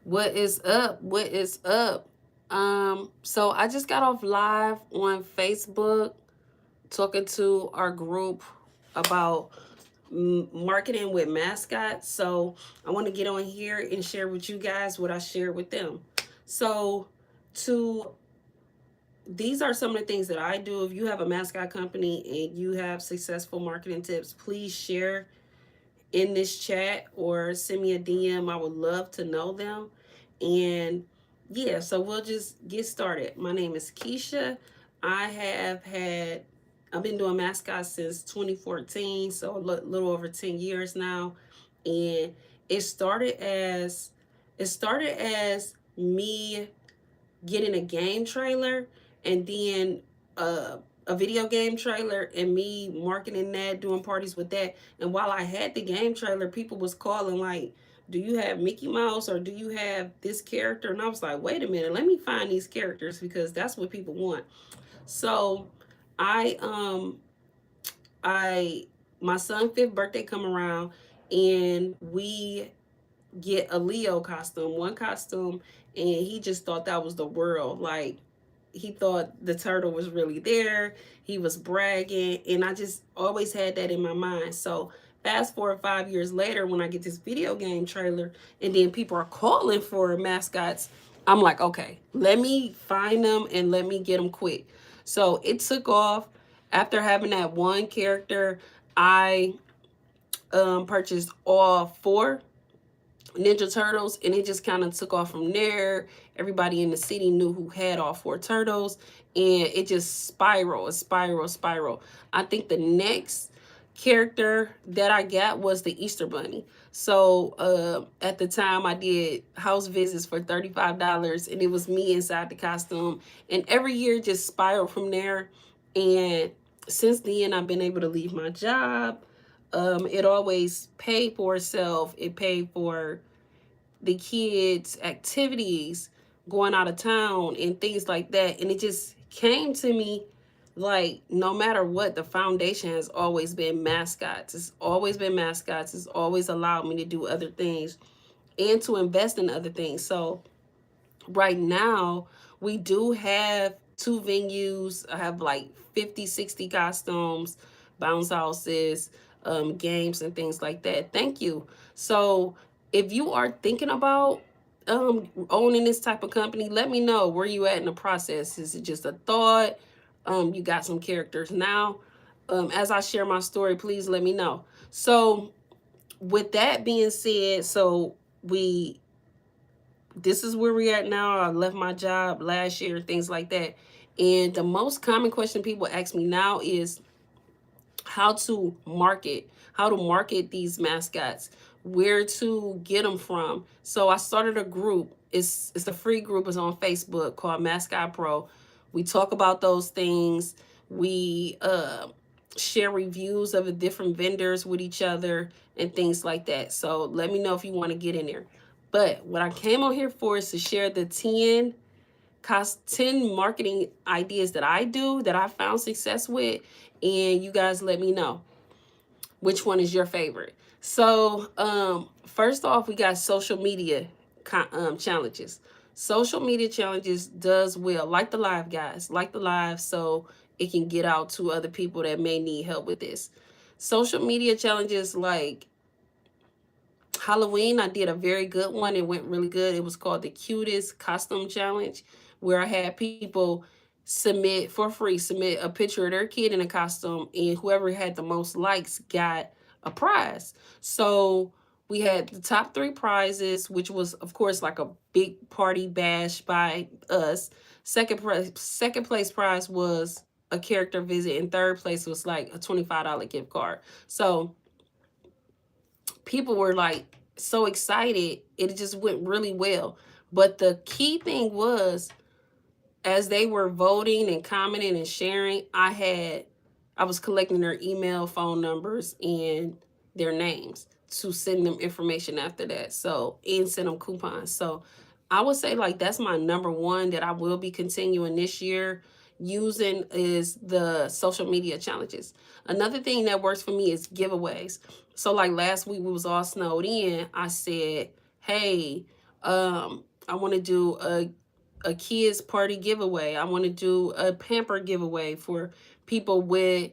What is up? What is up? So I just got off live on Facebook talking to our group about marketing with mascots. So I want to get on here and share with you guys what I shared with them. So to these are some of the things that I do. If you have a mascot company and you have successful marketing tips, please share in this chat or send me a DM. I would love to know them. And yeah, so we'll just get started. My name is Keisha. I have had, I've been doing mascots since 2014, so a little over 10 years now. And it started as, it started as me getting a game trailer and then a video game trailer and me marketing that, doing parties with that. And while I had the game trailer, people was calling like, do you have Mickey Mouse or do you have this character? And I was like, wait a minute, let me find these characters because that's what people want. So I I my son's fifth birthday come around and we get a Leo costume, one costume, and he just thought that was the world. Like he thought the turtle was really there. He was bragging, and I just always had that in my mind. So fast forward 5 years later, when I get this video game trailer, and then people are calling for mascots, I'm like, okay, let me find them and let me get them quick. So it took off. After having that one character, I purchased all four Ninja Turtles, and it just kind of took off from there. Everybody in the city knew who had all four turtles, and it just spiral. I think the next character that I got was the Easter Bunny. So at the time, I did house visits for $35, and it was me inside the costume. And every year just spiraled from there. And since then, I've been able to leave my job. It always paid for itself. It paid for the kids' activities, going out of town, and things like that. And it just came to me like no matter what, the foundation has always been mascots. It's always been mascots. It's always allowed me to do other things and to invest in other things. So right now, we do have two venues. I have like 50, 60 costumes, bounce houses, games, and things like that. Thank you. So, if you are thinking about owning this type of company, let me know where you at in the process. Is it just a thought? You got some characters now. As I share my story, please let me know. So, with that being said, so we this is where we're at now. I left my job last year, things like that. And the most common question people ask me now is how to market these mascots, where to get them from. So I started a group. It's a free group. It's on Facebook called Mascot Pro. We talk about those things. We share reviews of the different vendors with each other and things like that. So let me know if you want to get in there. But what I came on here for is to share the 10 marketing ideas that I do that I found success with, and you guys let me know which one is your favorite. So, first off, we got social media challenges. Social media challenges does well, like the live guys, like the live, so it can get out to other people that may need help with this. Social media challenges like Halloween, I did a very good one. It went really good. It was called the Cutest Costume Challenge, where I had people submit for free, submit a picture of their kid in a costume, and whoever had the most likes got a prize. So we had the top three prizes, which was, of course, like a big party bash by us. Second place prize was a character visit, and third place was like a $25 gift card. So people were like so excited. It just went really well. But the key thing was, as they were voting and commenting and sharing, I was collecting their email, phone numbers, and their names to send them information after that. So, and send them coupons. So I would say like that's my number one that I will be continuing this year using is the social media challenges. Another thing that works for me is giveaways. So like last week we was all snowed in. I said, hey, I want to do a kids party giveaway. I want to do a pamper giveaway for people with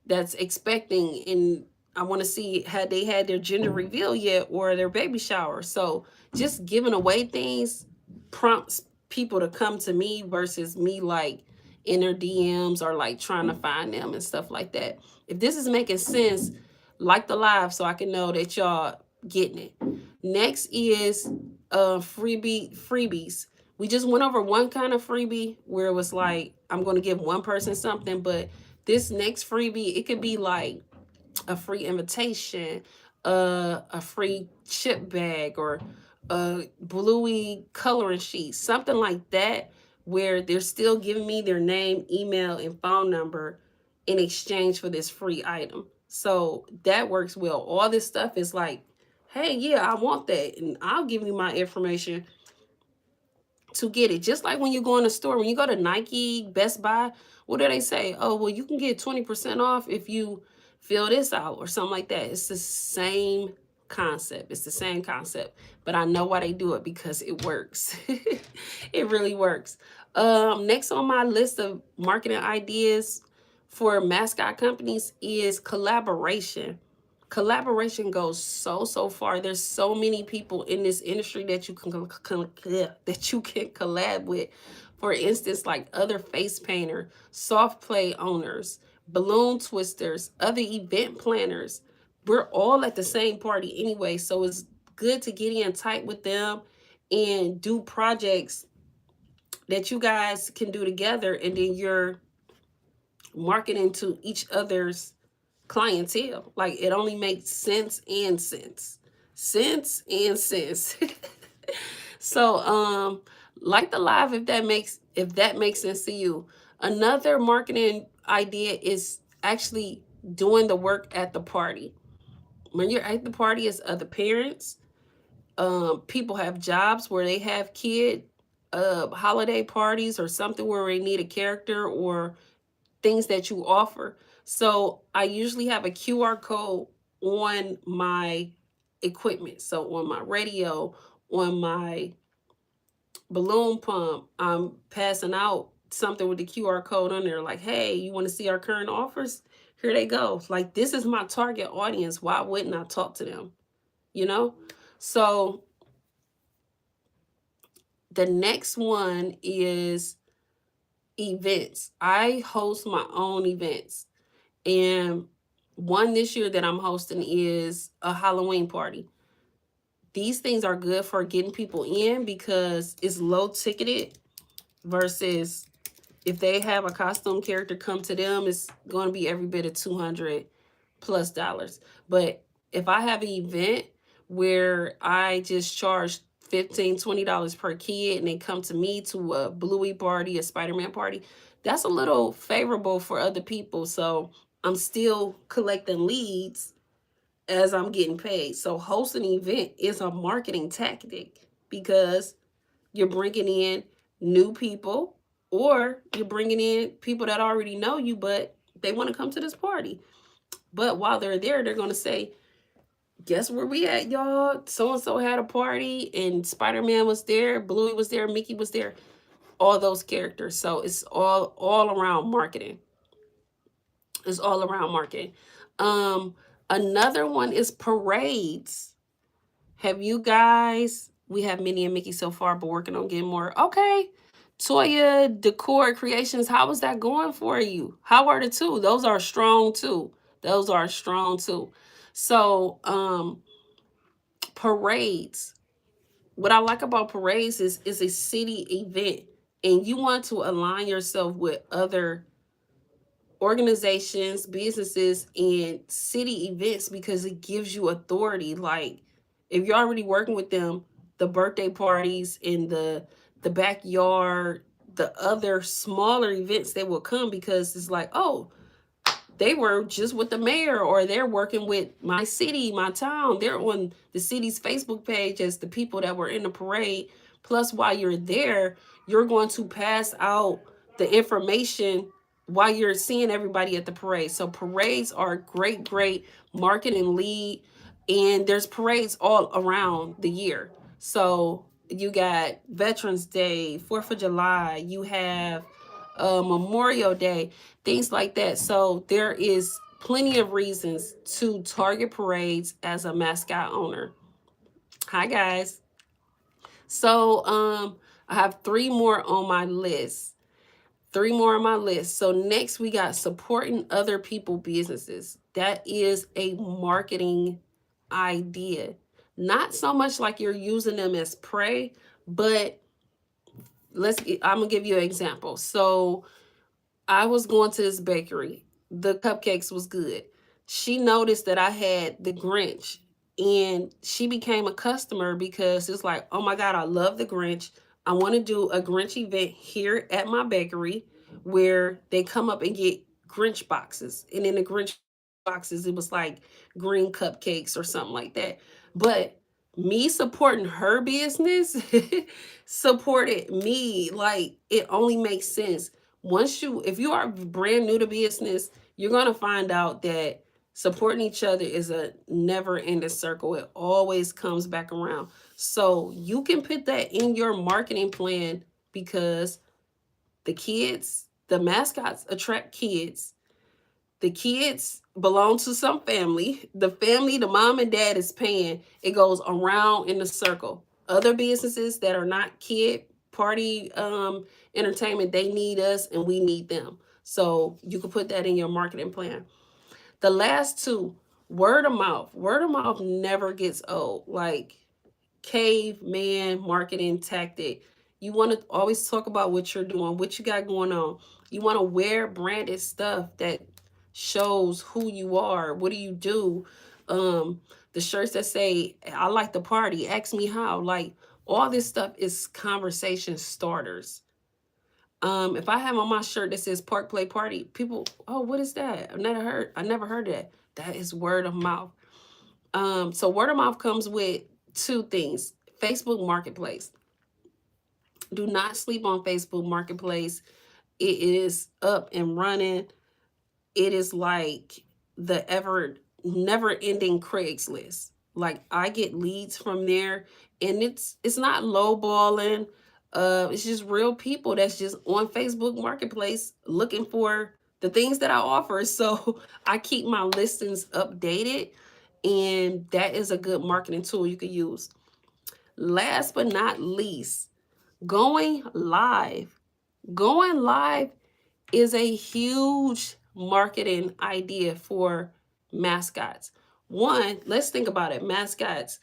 that's expecting, and I want to see had they had their gender reveal yet or their baby shower. So just giving away things prompts people to come to me versus me like in their DMs or like trying to find them and stuff like that. If this is making sense, like the live so I can know that y'all getting it. Next is freebies. We just went over one kind of freebie where it was like I'm going to give one person something, but this next freebie, it could be like a free invitation, a free chip bag, or a bluey coloring sheet, something like that, where they're still giving me their name, email, and phone number in exchange for this free item. So that works well. All this stuff is like, hey, yeah, I want that, and I'll give you my information to get it. Just like when you go in the store, when you go to Nike, Best Buy, what do they say? Oh, well, you can get 20% off if you fill this out or something like that. It's the same concept. It's the same concept. But I know why they do it because it works. It really works. Next on my list of marketing ideas for mascot companies is collaboration. Collaboration goes so far. There's so many people in this industry that you can that you can collab with. For instance, like other face painter, soft play owners, balloon twisters, other event planners. We're all at the same party anyway, so it's good to get in tight with them and do projects that you guys can do together, and then you're marketing to each other's clientele. Like it only makes sense and sense. Sense and sense. So like the live if that makes sense to you. Another marketing idea is actually doing the work at the party. When you're at the party as other parents, people have jobs where they have kid holiday parties or something where they need a character or things that you offer. So I usually have a QR code on my equipment. So on my radio, on my balloon pump, I'm passing out something with the QR code on there like, hey, you want to see our current offers? Here they go. Like, this is my target audience. Why wouldn't I talk to them? You know? So the next one is events. I host my own events. And one this year that I'm hosting is a Halloween party. These things are good for getting people in because it's low ticketed versus if they have a costume character come to them, it's going to be every bit of $200+ But if I have an event where I just charge $15-20 per kid and they come to me to a Bluey party, a Spider-Man party, that's a little favorable for other people. So I'm still collecting leads as I'm getting paid. So hosting an event is a marketing tactic because you're bringing in new people or you're bringing in people that already know you, but they want to come to this party. But while they're there, they're going to say, guess where we at, y'all? So-and-so had a party and Spider-Man was there, Bluey was there, Mickey was there, all those characters. So it's all around marketing. It's all around marketing. Um, Another one is parades. Have you guys, we have Minnie and Mickey so far, but working on getting more. Okay. Toya Decor Creations, how is that going for you? How are the two? Those are strong too. Those are strong too. So, parades. What I like about parades is a city event and you want to align yourself with other organizations, businesses, and city events because it gives you authority. Like if you're already working with them, the birthday parties in the backyard, the other smaller events that will come because it's like, oh, they were just with the mayor or they're working with my city, my town. They're on the city's Facebook page as the people that were in the parade. Plus, while you're there, you're going to pass out the information while you're seeing everybody at the parade. So parades are a great marketing lead. And there's parades all around the year. So You got Veterans Day, 4th of July, you have Memorial Day, things like that. So there is plenty of reasons to target parades as a mascot owner. Hi guys. So I have three more on my list. Three more on my list. So next we got supporting other people businesses. That is a marketing idea. Not so much like you're using them as prey, but I'm gonna give you an example. So I was going to this bakery. The cupcakes was good. She noticed that I had the Grinch, and she became a customer because it's like, oh my God, I love the Grinch. I want to do a Grinch event here at my bakery where they come up and get Grinch boxes. And in the Grinch boxes, it was like green cupcakes or something like that. But me supporting her business supported me. Like, it only makes sense. If you are brand new to business, you're going to find out that supporting each other is a never ending circle. It always comes back around. So you can put that in your marketing plan, because the mascots attract kids. The kids belong to some family. The family, the mom and dad is paying. It goes around in a circle. Other businesses that are not kid party entertainment, they need us and we need them. So you can put that in your marketing plan. The last two, word of mouth. Word of mouth never gets old. Like, caveman marketing tactic. You want to always talk about what you're doing, what you got going on. You want to wear branded stuff that shows who you are. What do you do? The shirts that say, I like to party, ask me how. Like, all this stuff is conversation starters. If I have on my shirt that says Park Play Party, people, oh, what is that? I never heard that. That is word of mouth. So word of mouth comes with two things. Facebook Marketplace. Do not sleep on Facebook Marketplace. It is up and running. It is like the ever never ending Craigslist. Like, I get leads from there, and it's not lowballing. It's just real people that's just on Facebook Marketplace looking for the things that I offer. So I keep my listings updated, and that is a good marketing tool you could use. Last but not least, going live. Going live is a huge marketing idea for mascots. One, let's think about it. Mascots,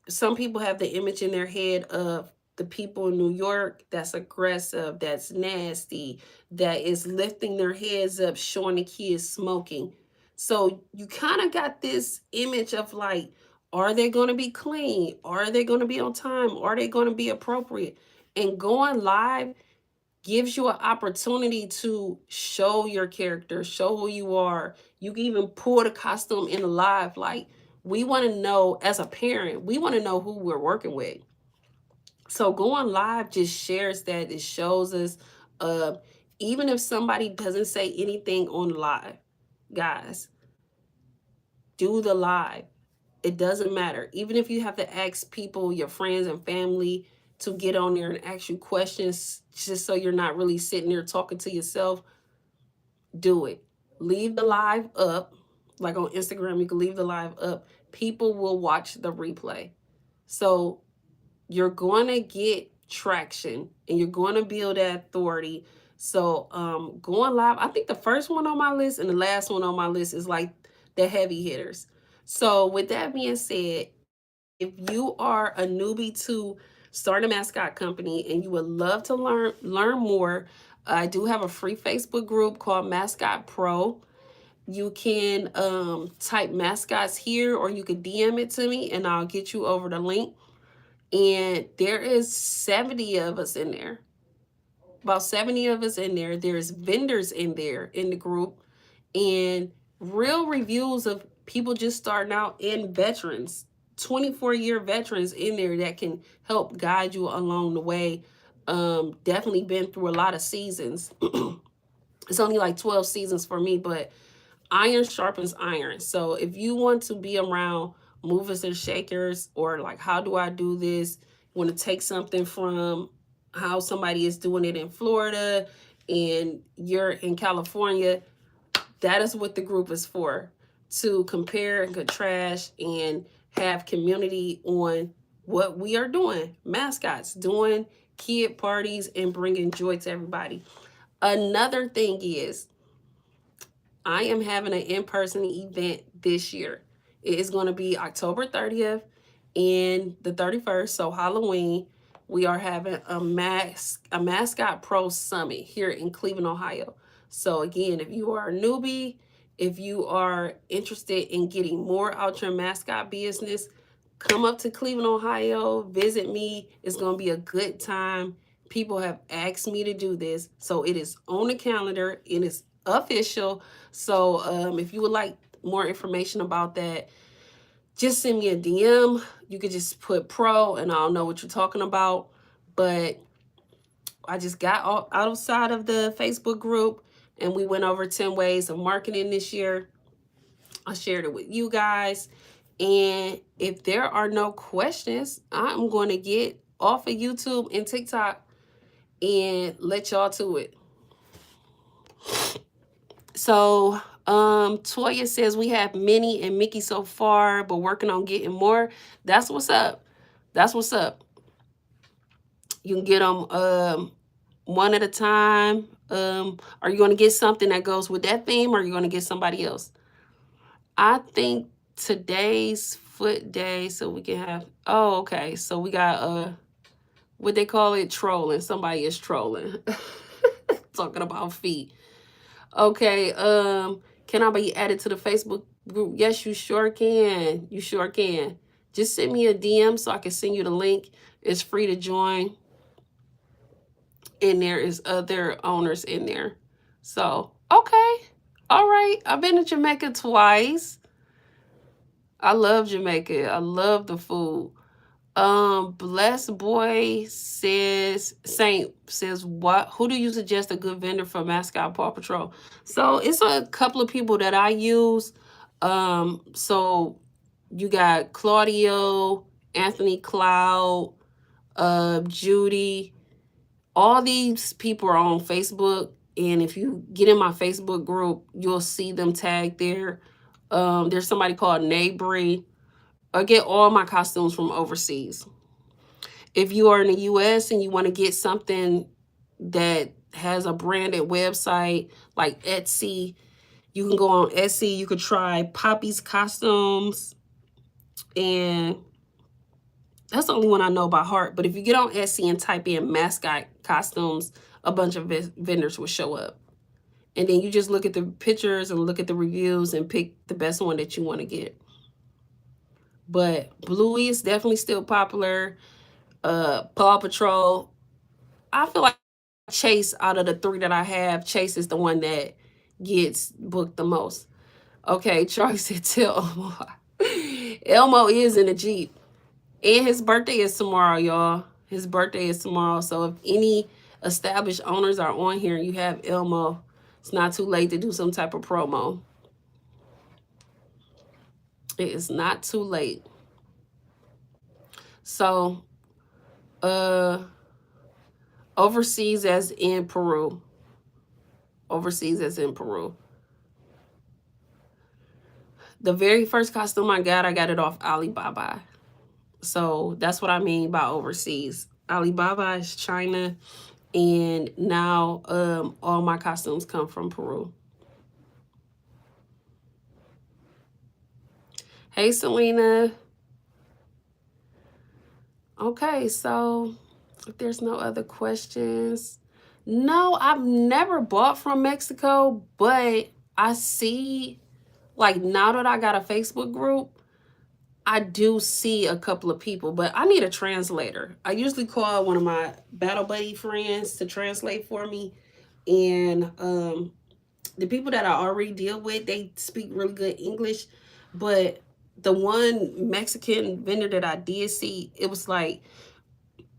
some people have the image in their head of the people in New York that's aggressive, that's nasty, that is lifting their heads up, showing the kids smoking. So you kind of got this image of like, are they going to be clean? Are they going to be on time? Are they going to be appropriate? And going live gives you an opportunity to show your character, show who you are. You can even pull the costume in live. Like, we want to know, as a parent, we want to know who we're working with. So going live just shares that. It shows us, uh, even if somebody doesn't say anything on live, guys, do the live. It doesn't matter. Even if you have to ask people, your friends and family, to get on there and ask you questions just so you're not really sitting there talking to yourself, do it. Leave the live up. Like on Instagram, you can leave the live up. People will watch the replay. So you're going to get traction and you're going to build that authority. So going live, I think the first one on my list and the last one on my list is like the heavy hitters. So with that being said, if you are a newbie to start a mascot company and you would love to learn more, I do have a free Facebook group called Mascot Pro. You can type mascots here, or you could DM it to me and I'll get you over the link. And there is 70 of us in there. About 70 of us in there. There's vendors in there in the group, and real reviews of people just starting out, and veterans, 24-year veterans in there that can help guide you along the way. Definitely been through a lot of seasons. It's only like 12 seasons for me, but iron sharpens iron. So if you want to be around movers and shakers, or like, how do I do this? Want to take something from how somebody is doing it in Florida and you're in California, that is what the group is for, to compare and contrast and have community on what we are doing. Mascots, doing kid parties and bringing joy to everybody. Another thing is, I am having an in-person event this year. It is going to be October 30th and the 31st, so Halloween. We are having a mascot pro summit here in Cleveland, Ohio. So again, if you are a newbie, if you are interested in getting more out your mascot business, come up to Cleveland, Ohio, visit me. It's going to be a good time. People have asked me to do this, so it is on the calendar. It is official. So if you would like more information about that, just send me a DM. You could just put pro and I'll know what you're talking about. But I just got outside of the Facebook group and we went over 10 ways of marketing this year. I shared it with you guys. And if there are no questions, I'm going to get off of YouTube and TikTok and let y'all to it. So Toya says we have Minnie and Mickey so far, but working on getting more. That's what's up. That's what's up. You can get them one at a time. Are you going to get something that goes with that theme, or are you going to get somebody else? I think today's foot day, so we can have, oh, okay. So we got what they call it, trolling. Somebody is trolling. Talking about feet. Okay, can I be added to the Facebook group? Yes, you sure can. You sure can. Just send me a DM so I can send you the link. It's free to join. And there is other owners in there. So, okay. All right. I've been to Jamaica twice. I love Jamaica. I love the food. Blessed Boy says, Saint says, what? Who do you suggest a good vendor for Mascot Paw Patrol? So it's a couple of people that I use. So you got Claudio, Anthony Cloud, Judy. All these people are on Facebook, and if you get in my Facebook group, you'll see them tagged there. There's somebody called Neighbory. I get all my costumes from overseas. If you are in the US and you want to get something that has a branded website like Etsy, you can go on Etsy. You could try Poppy's Costumes, and that's the only one I know by heart. But if you get on Etsy and type in mascot costumes, a bunch of vendors will show up. And then you just look at the pictures and look at the reviews and pick the best one that you want to get. But Bluey is definitely still popular. Paw Patrol. I feel like Chase, out of the three that I have, Chase is the one that gets booked the most. Okay, Charlie said tell Elmo. Elmo is in a Jeep. And his birthday is tomorrow, y'all. His birthday is tomorrow. So if any established owners are on here and you have Elmo, it's not too late to do some type of promo. It is not too late. So, overseas as in Peru. Overseas as in Peru. The very first costume I got it off Alibaba. So that's what I mean by overseas. Alibaba is China, and now all my costumes come from Peru. Hey, Selena. Okay, so if there's no other questions. No, I've never bought from Mexico, but I see, like, now that I got a Facebook group, I do see a couple of people, but I need a translator. I usually call one of my battle buddy friends to translate for me. And the people that I already deal with, they speak really good English. But the one Mexican vendor that I did see, it was like,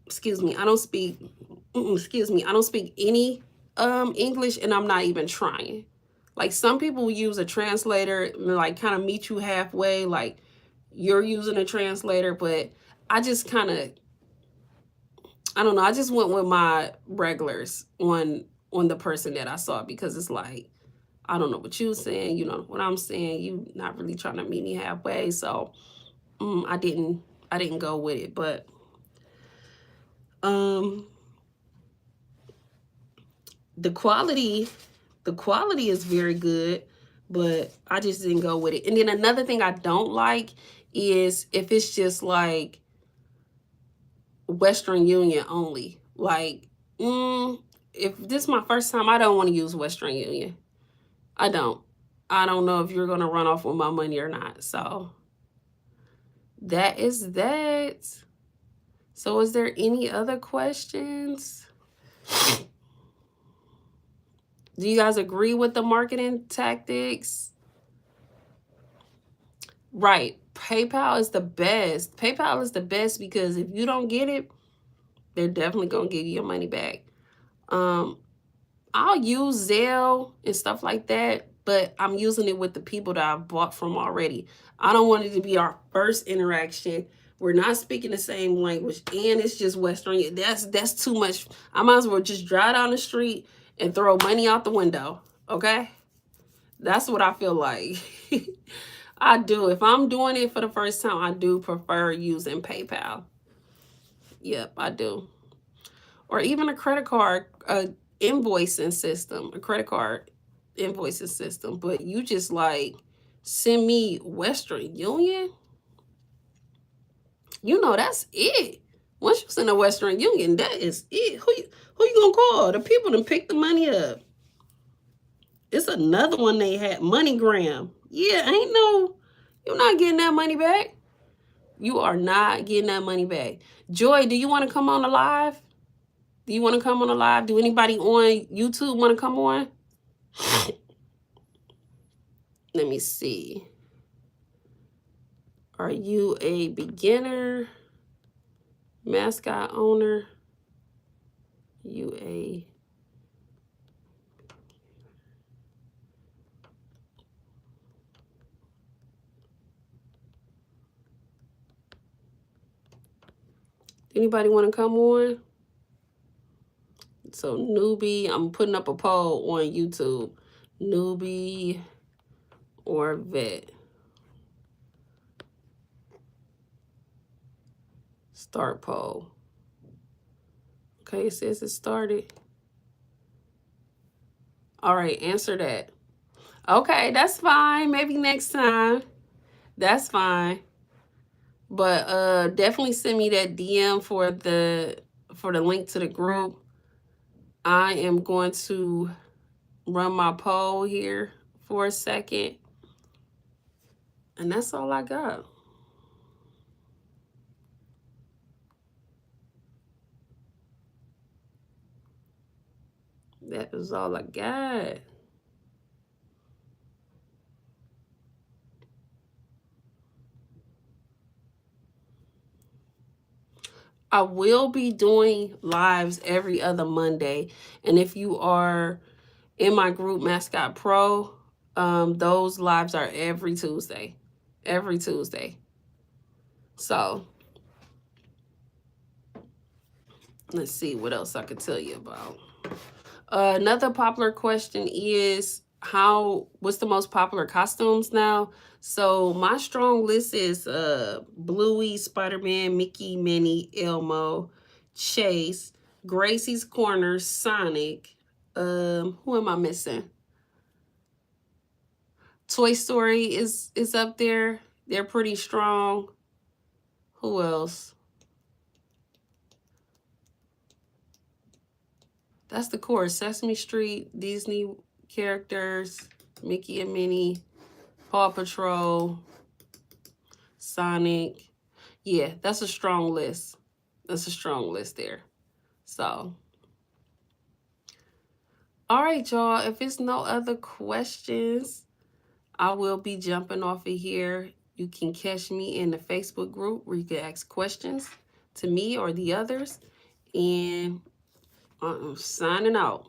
excuse me, I don't speak any English, and I'm not even trying. Like, some people use a translator and like kind of meet you halfway, like, you're using a translator, but I just kind of, I don't know, I just went with my regulars on the person that I saw, because it's like, I don't know what you're saying, you know what I'm saying, you not really trying to meet me halfway. So I didn't go with it. But um the quality is very good, but I just didn't go with it. And then another thing I don't like is if it's just like Western Union only. Like, if this is my first time, I don't want to use Western Union. I don't. I don't know if you're gonna run off with my money or not. So that is that. So is there any other questions? Do you guys agree with the marketing tactics? Right. PayPal is the best. PayPal is the best because if you don't get it, they're definitely going to give you your money back. I'll use Zelle and stuff like that, but I'm using it with the people that I've bought from already. I don't want it to be our first interaction. We're not speaking the same language, and it's just Western. That's too much. I might as well just drive down the street and throw money out the window. Okay? That's what I feel like. I do. If I'm doing it for the first time, I do prefer using PayPal. Yep, I do. Or even a credit card invoicing system, a credit card invoicing system. But you just like send me Western Union, you know, that's it. Once you send a Western Union, that is it. Who you gonna call? The people that pick the money up. It's another one they had, MoneyGram. Yeah, ain't no, you're not getting that money back. You are not getting that money back. Joy, do you want to come on the live? Do you want to come on the live? Do anybody on YouTube want to come on? Let me see. Are you a beginner? Mascot owner? You a... Anybody want to come on? So newbie, I'm putting up a poll on YouTube. Newbie or vet? Start poll. Okay, it says it started. All right, answer that. Okay, that's fine. Maybe next time. That's fine. But definitely send me that DM for the link to the group. I am going to run my poll here for a second. And that's all I got. That is all I got. I will be doing lives every other Monday. And if you are in my group, Mascot Pro, those lives are every Tuesday. Every Tuesday. So, let's see what else I could tell you about. Another popular question is, what's the most popular costumes now? So my strong list is Bluey, Spider-Man, Mickey, Minnie, Elmo, Chase, Gracie's Corner, Sonic. Who am I missing? Toy Story is up there. They're pretty strong. Who else? That's the core. Sesame Street, Disney characters, Mickey and Minnie, Paw Patrol, Sonic. Yeah, that's a strong list. That's a strong list there. So, all right, y'all. If it's no other questions, I will be jumping off of here. You can catch me in the Facebook group where you can ask questions to me or the others. And I'm signing out.